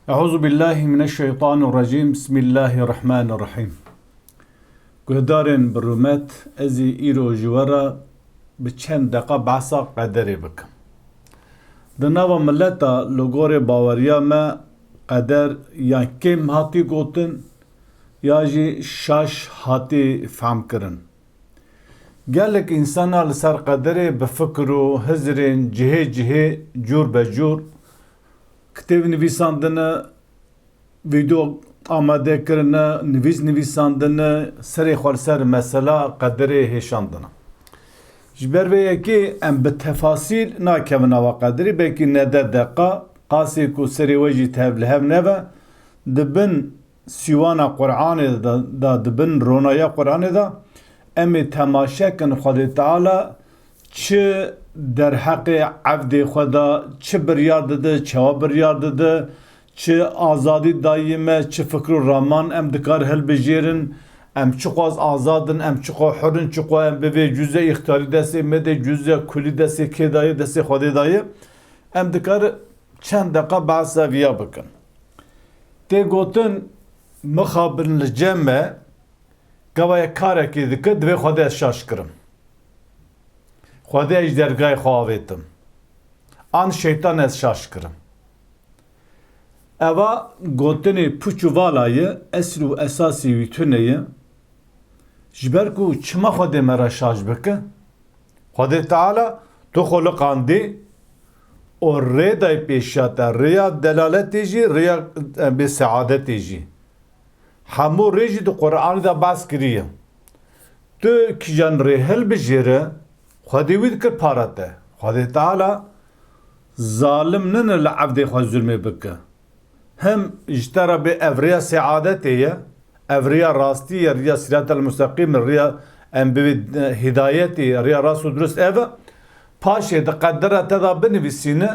Euzu billahi mineşşeytanirracim. Bismillahirrahmanirrahim. Guhdarên bi rûmet ez ê îro ji we re bi çend deqa behsa qederê bikim. Di nava milleta li gorê baweriya me qeder yan kêm hatî gotin ya jî şaş hatî femkirin. Gelek insana li ser qederê bi fikr û hizrên cihê cihê cûr be cûr kitêb nivîsandine, video amadekirine, nivîsandine, serê xwe li ser mesela qederê hêşandine. Ji ber vê yekê em bi tefasîl nakevin ava qederî, belkî nede deqa, qasê ku serê we jî tev li hev neve, dibin sîwana Qur'anê da, dibin ronaya Qur'anê da, em ê temaşekin Xwedê Teala çi derheqê evdê xwe da çi biryar dide, çawa biryar dide, çi azadî dayî me, çi fikr û raman em dikar hilbijêrin, em çi xwaz azadin, em çi xwe hurin, çi xwe em bi vê cüzê îxtiярî destê me de cüzê kulî destê kê dayê, destê Xwedê dayê, em dikar çend deqa behsa vîya bikin. Tê gotin mixabin li cem me gavaya karekê dike, divê Xwedê ez şaş kirim. Xwedê ji dergahê xwe avêtim. An şeytan ez şaş kirim. Eva gotinê puç û valayê esr û esasî wî tune ye. Ji ber ku çima Xwedê me re şaş bike? Xwedê Teala tu xwe li qandî û rê dayê pêşiya te, rêya delaletê jî, rêya bê seadetê jî. Hemû rê jî di Qur'anê da behs kiriye. Tu kîjan rê hilbijêre, Xwedê wî dikir para te. Xwedê Teala zalim nine li evdê xwe zulmê bike. Hem ji te re bê ev rêya seadetê ye, ev rêya rastî ye, rêya sîratel mustaqîm, rêya em bi vê hidayetê, rêya rast û durist ev e, paşê di qedera te da binivîsîne,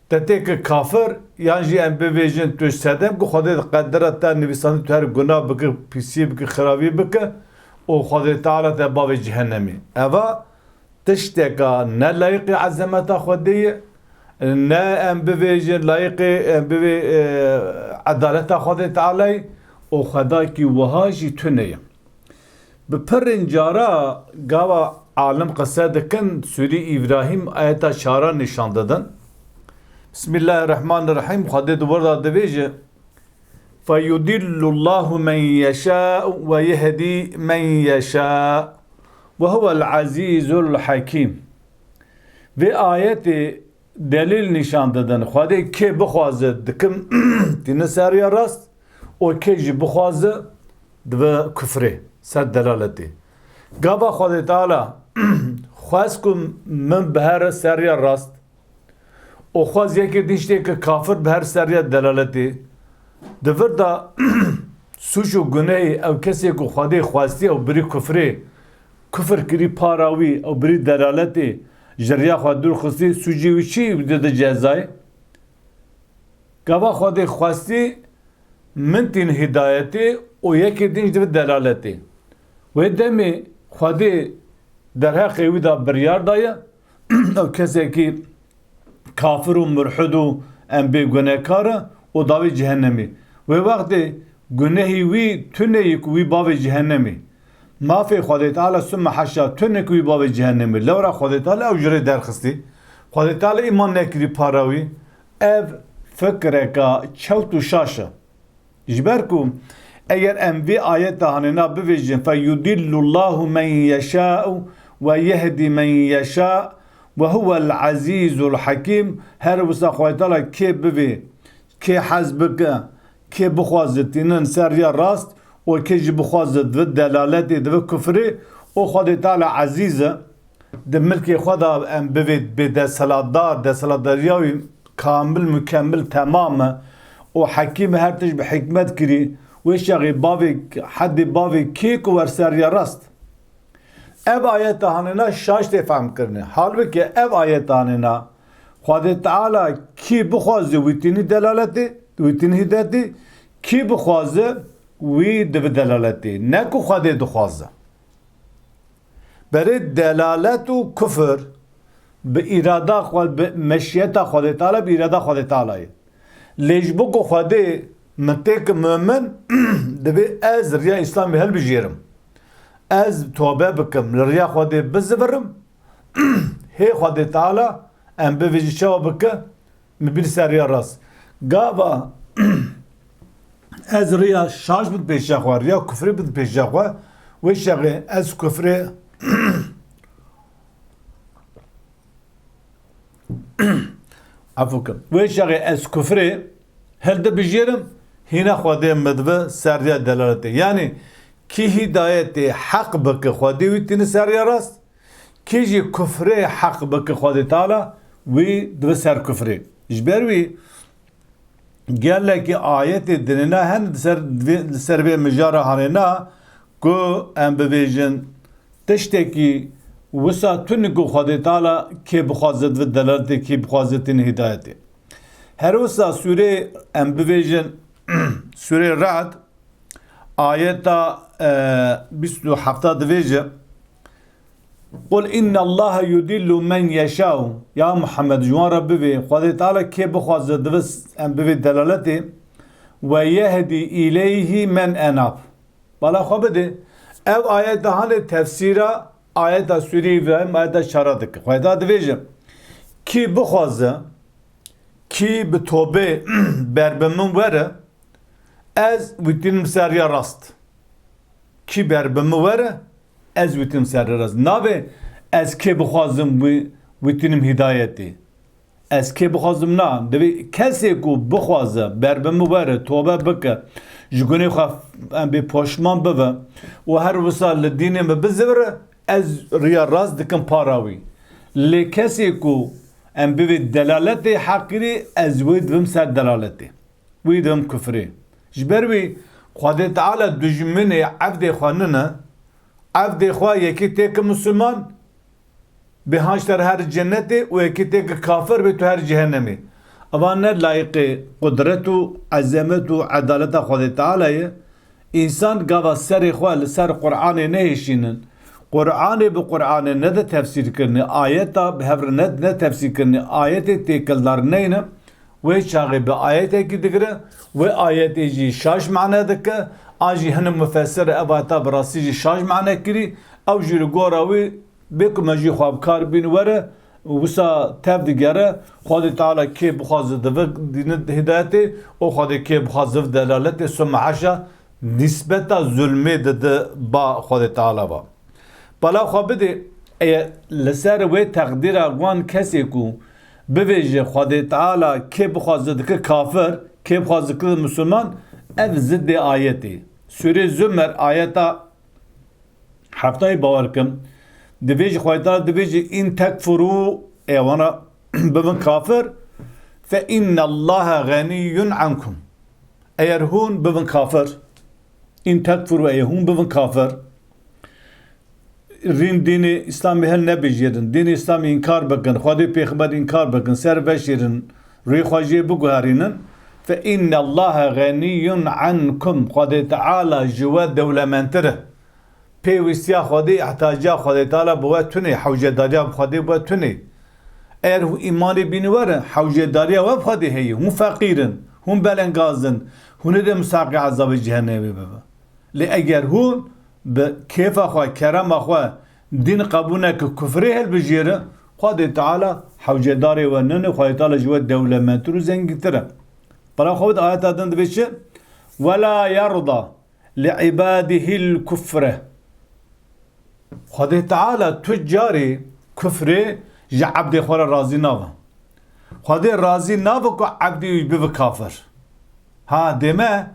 te têkil kafir, yan jî em bibêjin tu ji sedem ku Xwedê di qedera te nivîsandî tu her gunah bike, pîsiyê bike, xirabî bike û Xwedê Teala te bavê cehennemî. Eva tişteka ne layıqê ezemeta Xwedê ye, ne em bibêjin layıqê em bi vê edaleta Xwedê Tealayê û xwedakî wiha jî tune ye. Bi pirên cara gava alim qise dikin, Sûrî İbrahîm ayeta çara nîşan didin. Bismillahirrahmanirrahim. Xwedê di wir da dibêje فَيُضِلُّ اللّٰهُ مَنْ يَشَاءُ وَيَهْدِي مَنْ يَشَاءُ وَهُوَ الْعَز۪يزُ الْحَك۪يمُ. Ve ayeti delil nişan didin. Xwedê kê bixwaze dikim tîne seriya rast, o kê jî bixwaze dibe küfrê, ser delaletê. Gava Xwedê Teala xwez ku min bi her seriya rast, o xwez yekê din ştêkî kafir bi her seriya delaletê, di vir da suç û gunehê ew kesê ku Xwedê xwestiye û birî küfrê, küfir kirî para wî ew birî delaletê ji riya xwe dûr xistî, sucî wî çi dide cezayê? Gava Xwedê xwestî min tîn hidayetê û yekê din jî dibe delaletê. Wê demê Xwedê derheqê wî da biryar daye, ew kesekî kafir û mulhid û em bê gunehkar e û davê cehennemî. Wê wextê gunehî wî tuneyî ku wî bavê cehennemî. Mafê Xwedê Teala sümme heşa tune ku wî bavê cehennemî. Lewra Xwedê Teala ew ji rê derxistî. Xwedê Teala îman nekirî para wî. Ev fikreka çewt û şaş e. Ji ber ku eger em vê ayeta hanêna bibêjin فَيُضِلُّ اللّٰهُ مَنْ يَشَاءُ وَيَهْدِي مَنْ يَشَاءُ وَهُوَ الْعَز۪يزُ الْحَك۪يمُ. Her wisa Xwedê Teala kê bivê, kê hez bike, kê bixwaze tînin seriya rast û kê jî bixwaze dibe delaletê, dibe küfrê, o Xwedê Teala ezîz e. Di milkê xwe da em bivê bêdeselatdar, deselatdariya wî kamil, mükemmel, temam e û hekîm her tişt bi hikmet kirî. Wê şexê bavê hedê bavê kê ku wer seriya rast. Ev ayeta hanêna şaş tê femkirine. Halbuki ev ayeta hanêna Xwedê Teala kî bixwaze wî tînî delaletê, wî tînî hidayetê, kî bixwaze wî dibe delaletê. Ne ku Xwedê dixwaze. Berê delalet û küfür bi îrada xwe, bi meşiyeta Xwedê Teala, bi îrada Xwedê Tealayê. لجبو کو خواده متک مؤمن دبی از ریا اسلامی هل بجیرم از توبه بکم لریا خواده بزبرم هی خواده تعالی ام بویجی چاو بکه مبین سریا راست گاوا از ریا شاش بود پیش خوا ریا کفری بود پیش خوا و شغه از کفری عفوا و شغه از کفری هل ده بجیرم هنا خواده مدوه سریا دلالته یعنی کی هدایت حق بکه خواده ویتین سریا راست کی جی کفر حق بکه خواده تعالی وی دو سر کفری جبر وی قال لك آيات دننا هن سر به مجارة هننا كو ام بيجن تشتكي وسا تنكو خدي تعالى كي بخازت و دلالتي كي بخازت هدايتي هر وسا سورة ام بيجن سورة رعد آيات بسلو حفتا دفيجة قل إن الله يدل من يشاء يا محمد جوان ربي خدي تعالى كي بخازت و ام بيجن دلالتي ويهدي إليه من أناب بلا خبده ev ayet hani tefsira ayet Sure İbrahim ayet şaradık. Hayda diyeceğim ki bu xazı ki bi tobe berbemin vere ez vitim seriya rast ki berbemin vere ez vitim seriya rast nabe ez ki bu xazım vitim hidayeti ez ki bu xazım na devi kese ku bu xazı berbemin vere tobe bike جگونی خواهد به پشمان ببه و هر وصال لدینه بزوره از ریا راست دکم پاراوی لی کسی کو ام به دلالت حقیری از وید وم سر دلالتی وید وم کفری جبروی خواهد تعالی دجمن عبد خواننه عبد خواه یکی تک مسلمان به هاشتر هر جنتی و یکی تک کافر به تو هر جهنمی اوانه لایق قدرت و عظمت و عدالت خود تعالی انسان گاوا سر خواه سر قرآن نهشینن قرآن به قرآن نه تفسیر کرنه آیت به هر نه تفسیر کرنه آیت تکلدار نه و چاغه به آیت کی دگره و آیت جی شاش معنی دکه آجی هنم مفسر اباتا براسی جی شاش معنی کری او جیر گوراوی بکم جی خوابکار بین وره وسا تاب دیگره خود تعالی که بخواد دین هدایتی و خود که بخواد دلالت سمعشا نسبت ظلمه ده با خود تعالی با بالا خو بده لسر و تقدیر اقوان کسی کو بویژه خود تعالی که بخواد که کافر که بخواد که مسلمان اف ضد آیتی سوره زمر آیتا هفتای باور کم دبيج خويتار دبيج إن تكفروا أيوانا بمن كافر فإن الله غني عنكم أيرهون بمن كافر إن تكفروا أيهون بمن كافر رين دين إسلامي هل نبي جيرن دين إسلامي إنكار بكن خادي بيخبر إنكار بكن سر بشيرن ري خواجي بقهارينن فإن الله غني عنكم قد تعالى جواد دولة منتره پیوستیا خودی احتاجا خودی تعالی بود تونه حوجه داریا خودی بود تونه اگر ایمانی بینواره حوجه داریا و خودی هی هم فقیرن هم بلنگازن هم ده مساقی عذاب جهنمی ببا لی اگر هم به کیف خواه کرم خواه دین قبونه که کفری هل بجیره خودی تعالی حوجه داری و ننه خودی تعالی جواد دولمنتر و زنگی تره برای خود آیت آدن دویشه ولا يرضى لعباده الكفر خود تعالی تجاری کفری جا عبد خور راضی ناوه خود راضی ناوه که عبدی بیو کافر ها دیمه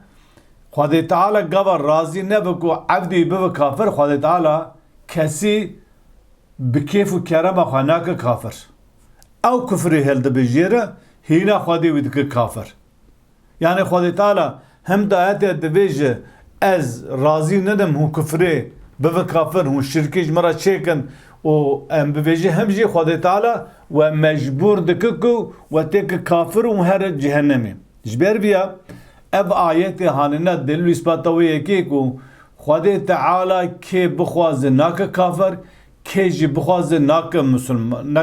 خود تعالی گوه راضی ناوه که عبدی بیو کافر خود تعالی کسی بکیف و کرم خاناک کافر او کفری هلده بجیره هینا خودی وید که کافر یعنی خود تعالی هم دایت دویجه از راضی ندم هو کفری بو کافر هون شرکیش مرا چیکن و ام بویجه همجی خود تعالی و مجبور دککو و تک کافر و هر جهنمی جبر بیا اب آیت هاننا دلو اثباتوی یکی کو خود تعالی که بخواز ناک کافر که جی بخواز ناک مسلمان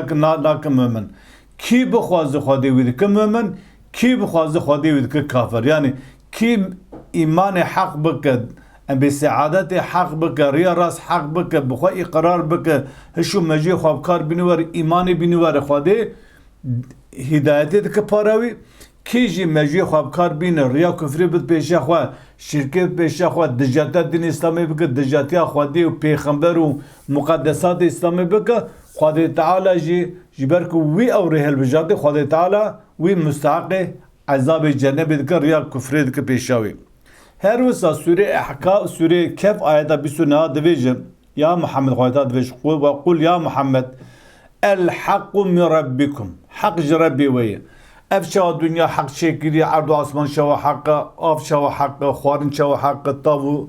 ناک مؤمن کی بخواز خودی وید که مؤمن کی بخوازه خودی وید که کافر یعنی کی ایمان حق بکد به سعادت حق بکه ریا راست حق بکه بخوا اقرار بکه هشو مجی خوابکار بینوار ایمان بینوار خودی هدایتی دکه پاراوی کی جی مجی خوابکار بینه ریا کفری بد پیشه خواه شرکت پیشه خواه دجاتت دین اسلامی بکه دجاتی خودی و پیغمبر و مقدسات اسلامی بکه خدای تعالی جی برکو وی اوره البجات خدای تعالی وی مستحق عذاب جنب دکه ریا کفری دکه پیشاوی هر وسا سوره احقاف سوره کف آیت 29 دویجه یا محمد خدای دویج قول یا محمد الحق من ربكم حق ربي ويه افشا دنیا حق شکری عرض آسمان شوا حق آف شوا حق خوارن شوا حق طاو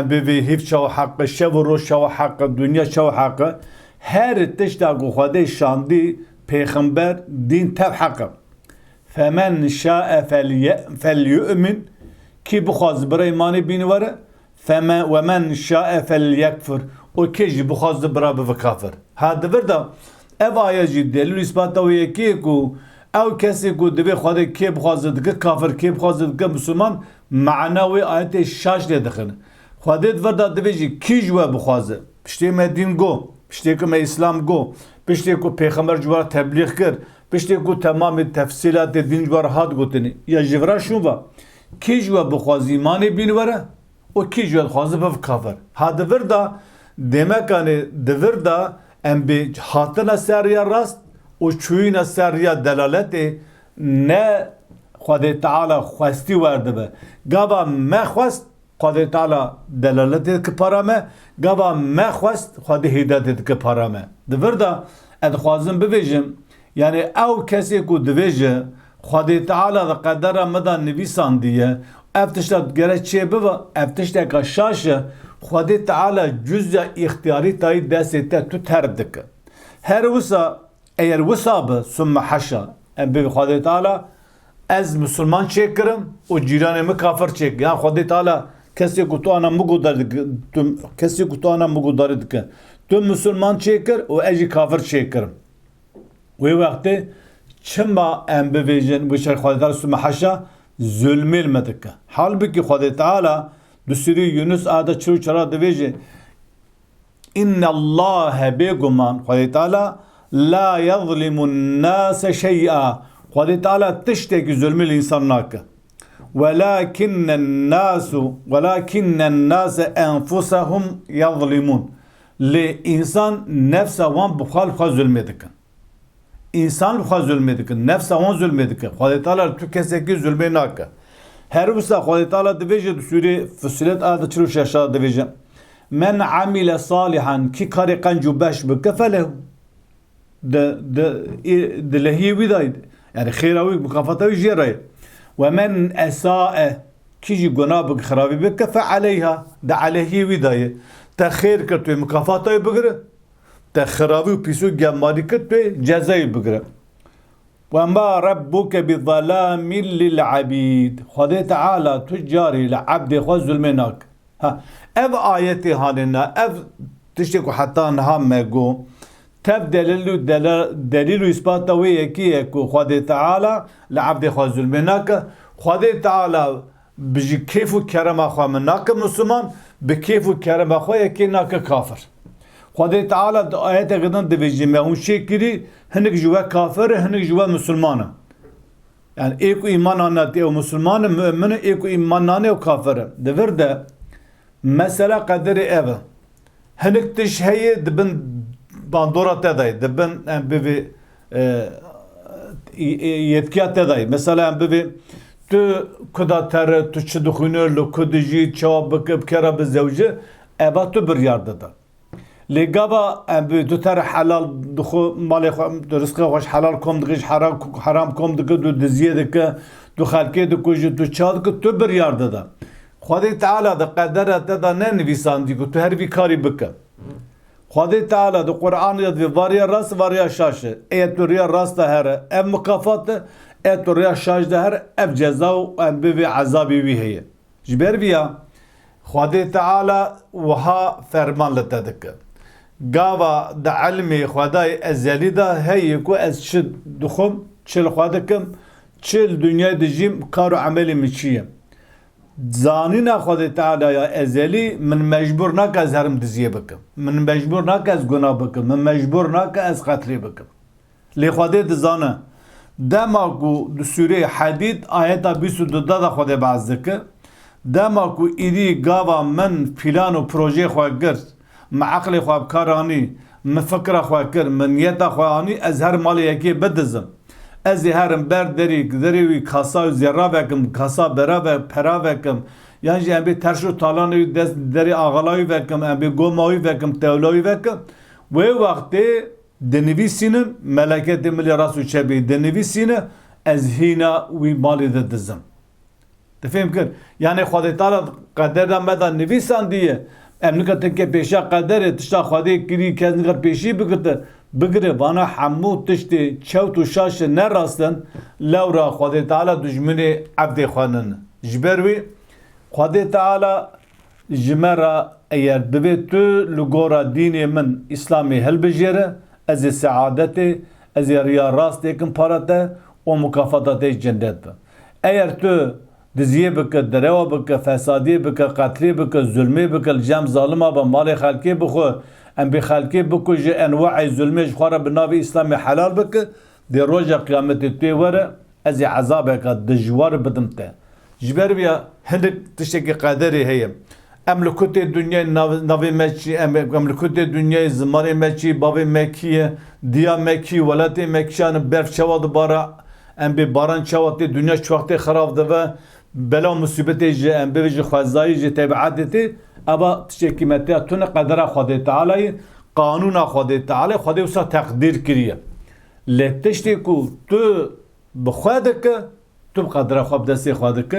بوی هیف شوا حق شو رو شوا حق دنیا شوا حق هر تشتاق خدا شاندی پیغمبر دین تب حق فمن شاء فليؤمن کی بخواز برای ایمان بینواره فمن ومن شاء فليكفر و کی بخواز برای بکافر هذا بردا اف آیه جی دلیل اثبات و یکی کو او کسی کو دبی خدا کی بخواز دک کافر کی بخواز دک مسلمان معنوی آیت شاش دخنه خودت وردا دبی جی کی جو بخواز پشتی مدین گو پشتی که اسلام گو پشتی کو پیغمبر جوار تبلیغ کرد پشتی کو تمام تفصیلات دین جوار هات گوتنی یا جورا شوبا کی جو بخواز ایمان بینواره و کی جو بخواز بکافر هذا وردا demek hani devirda em bir hatına seriya rast o çuyuna seriya delaleti ne Khudai Taala khwasti verdi be gava me khwast Khudai Taala delaleti ki parame gava me khwast Khudai hidayet ki parame devirda ed khwazim bivejim yani ev kesi ku diveje Khudai Taala da qadara madan nivisan diye eftiştat gereçe beva eftişta kaşaşı Khudai Taala cüzya ihtiyari tayi desete tu terdik. Her visa eğer visa be sümme haşa bi Khudai Taala az Müslüman çekirim o ciranımı kafir çek. Yani Khudai Taala kesi kutu ana mugudardik. Kesi kutu ana mugudardik. Tüm Müslüman çekir o eci kafir çekirim. Ve vakti çimba em bi vejin bu şer Khudai Taala sümme haşa zulmilmedik. Halbuki Khudai Taala Düsürü Yunus ağda çırı çara deveje İnne Allahe beguman Khudai Taala la yazlimun nase şey'a Khudai Taala tişteki zulmül insanlarka velakinnen nase enfusahum yazlimun li insan nefse van bukhalfa zulmedik insan bukhalfa zulmedik nefse van zulmedik Khudai Taala tükeseki zulmenaka her visa Khudai Taala deveje sure Fussilet ayet 43 aşağı deveje men amile salihan ki kare kancu baş bekefele de lehi vidaydı yani khirawi mukafatawi jiray ve men esae ki günah bek kharabi bekefe aleyha de aleyhi vidayı ta khair kertu mukafatawi begre ta khirawi pisu gemali kertu cezayı begre وما ربك بظلام للعبيد Khudai Taala tüccari لعبد خو zulmenak ha ev ayeti halina ev tişku hatta nahamme go teb delilu ispata ve yeki ku Khudai Taala لعبد خو zulmenak Khudai Taala biji kefu kerema xo menak Müslüman be kefu kerema xo yeki nak kafir Khudai Taala ayete gıdan devejime on şekeri henik juva kafir henik juva Müslüman yani eko iman anlatı o Müslüman mümin eko iman nane o kafir deverde mesela kaderi ev henik tişheye dibin bandora teday dibin bibi yetkiyat teday mesela bibi tu kuda ter tu çıdıkınırlı kudici çabuk kera bir zevci eba tu bir yardada لگابا دو تر حلال دخو مال رزق خوش حلال کم دقیش حرام کم دقی دو دزیه دقی دو خالقه دقی دو چاد که تو بر یارده دا Khudai Taala da qaderet da ne nivîsandî ku tu her vî karî bike Khudai Taala da Qur'anê de variya rast variya şaş e tu riya rast da here ev mukafat e tu riya şaş da here ev ceza û em bi azabî wî heye ji ber vîya Khudai Taala wiha ferman li te dike gava da ilmê Xwedayê ezelî da heye ku ez çi dixwim çi li xwe dikim چل دنیا دجیم کار و عملی مچیه زانینا خود تعالی یا ازلی من مجبور نک از هرم دزیه بکم من مجبور نک از گناه بکم من مجبور نک از قتلی بکم لی خود دزانه دما کو دو سوره حدید آیت 22 دا خود بعض ذکر دما کو ایدی گاوا من پلان و پروژه خواه گرد مع عقل خواه کارانی من فکر خواه کر من نیت خواه از هر مال یکی بدزم از هرم بر دری کاسا زیرا وکم کاسا برا و پرا وکم یعنی ام بی ترشو تالانی دست دری آغلای وکم ام بی گومایی وکم تولای وکم و وقتی دنویسینم ملکت ملی راسو چبی دنویسینه از هینا وی مالی دزم تفهم کن یعنی خدا تعالی قدر مدا نویسان دیه امنیت که پیشا قدر تشتا خدا کری که نگر پیشی بگره وانا حمو تشتی چوت و شاش نراستن لورا خدا تعالی دجمن عبد خانن جبروی خدا تعالی جمرا اگر ببی تو لگورا دین من اسلامی هل بجیره از سعادت از ریا راست یکم پارته و مکافاتات جنت با اگر تو دزیه بکه دروا بکه فسادی بکه قتلی بکه ظلمی بکه جمع ظالمه با مال خلقی بخو ام بی خلقی بکو جه انواع ظلمی جخواره بناوی اسلام حلال بکه دی روژا قیامت توی وره از عذاب اکا دجوار بدمته جبر بیا هندک تشکی قدری هیم املکوت دنیا نوی مکی املکوت دنیا زمانی مکی باوی مکیه دیا مکی ولات مکیان برف چواد بارا ام بی باران چواد دنیا چوخت خراب ده و بلا مصیبت جه ام بی جه خوازایی جه تبعاتی اما تشکی متی تون قدر خود تعالی قانون خود تعالی خود وسا تقدیر کریه لتشتی کو تو بخوادک تو قدر خواب دستی خوادک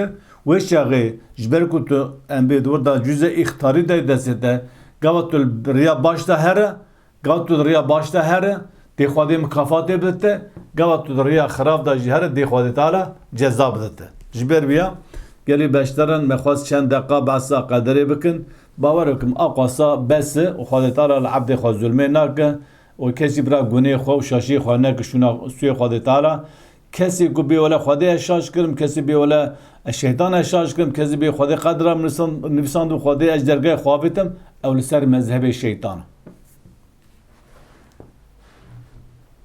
و شاغي جبر كنت ام بي دور دا جزء اختاري دا دسته قوت الريا باشتا هره قوت الريا باشتا هره دي خودي مكافات بدته قوت الريا خراب دا جهره دي خودي تعالى جزا بدته جبر بيا قالي باشترن مخواص چند دقيقه بس قدري بكن باوركم اقصى بس وخودي تعالى العبد خو ظلمي ناك وكسي برا غني خو شاشي خو ناك شنا سوي خودي تعالى کسی کو بی ولا خدا اشاش کرم کسی بی ولا شیطان اشاش کرم کسی بی خدا قدرم نویسان خدا اجدرگاه خوابتم او لسر مذهب شیطان